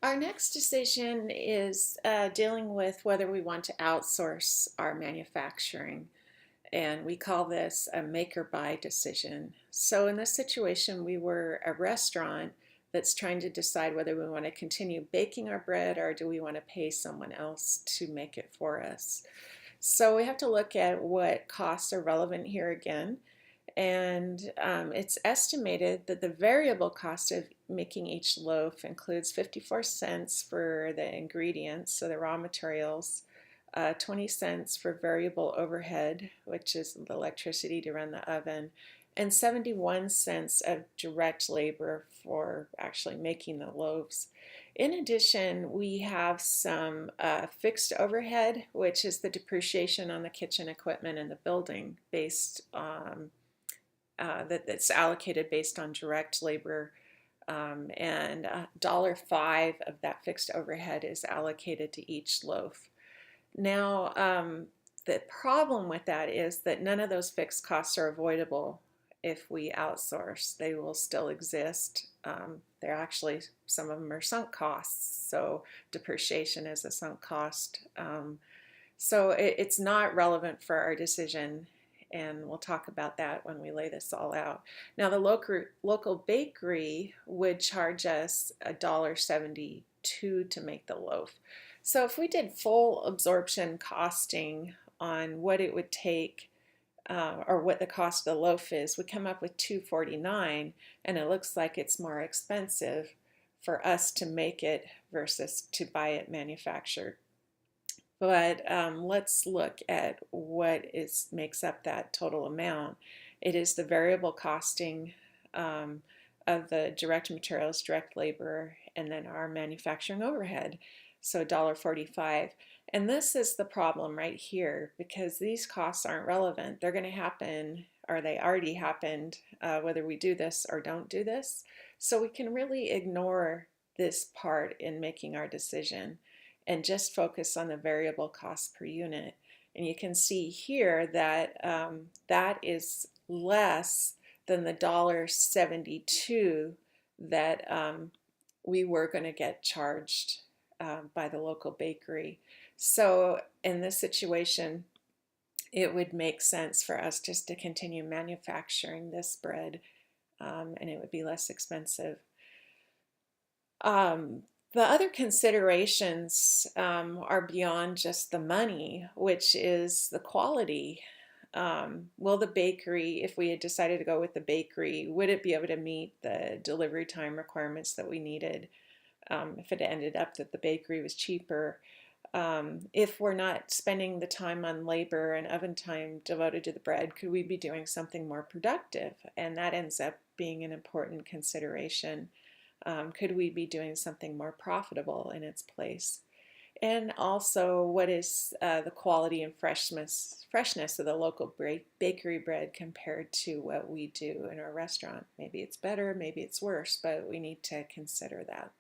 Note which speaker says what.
Speaker 1: Our next decision is dealing with whether we want to outsource our manufacturing, and we call this a make or buy decision. So, in this situation, we were a restaurant that's trying to decide whether we want to continue baking our bread or do we want to pay someone else to make it for us. So, we have to look at what costs are relevant here again. And it's estimated that the variable cost of making each loaf includes 54 cents for the ingredients, so the raw materials, 20 cents for variable overhead, which is the electricity to run the oven, and 71 cents of direct labor for actually making the loaves. In addition, we have some fixed overhead, which is the depreciation on the kitchen equipment in the building based that's allocated based on direct labor, and $1.05 of that fixed overhead is allocated to each loaf. Now, the problem with that is that none of those fixed costs are avoidable if we outsource. They will still exist. They're actually, some of them are sunk costs, so depreciation is a sunk cost. So it's not relevant for our decision, and we'll talk about that when we lay this all out. Now, the local bakery would charge us $1.72 to make the loaf. So if we did full absorption costing on what it would take or what the cost of the loaf is, we come up with $2.49, and it looks like it's more expensive for us to make it versus to buy it manufactured. But let's look at what makes up that total amount. It is the variable costing of the direct materials, direct labor, and then our manufacturing overhead. So $1.45. And this is the problem right here, because these costs aren't relevant. They're going to happen, or they already happened, whether we do this or don't do this. So we can really ignore this part in making our decision and just focus on the variable cost per unit. And you can see here that that is less than the $1.72 that we were going to get charged by the local bakery. So in this situation, it would make sense for us just to continue manufacturing this bread, and it would be less expensive. The other considerations are beyond just the money, which is the quality. Will the bakery, if we had decided to go with the bakery, would it be able to meet the delivery time requirements that we needed if it ended up that the bakery was cheaper? If we're not spending the time on labor and oven time devoted to the bread, could we be doing something more productive? And that ends up being an important consideration. Could we be doing something more profitable in its place? And also, what is the quality and freshness of the local bakery bread compared to what we do in our restaurant? Maybe it's better, maybe it's worse, but we need to consider that.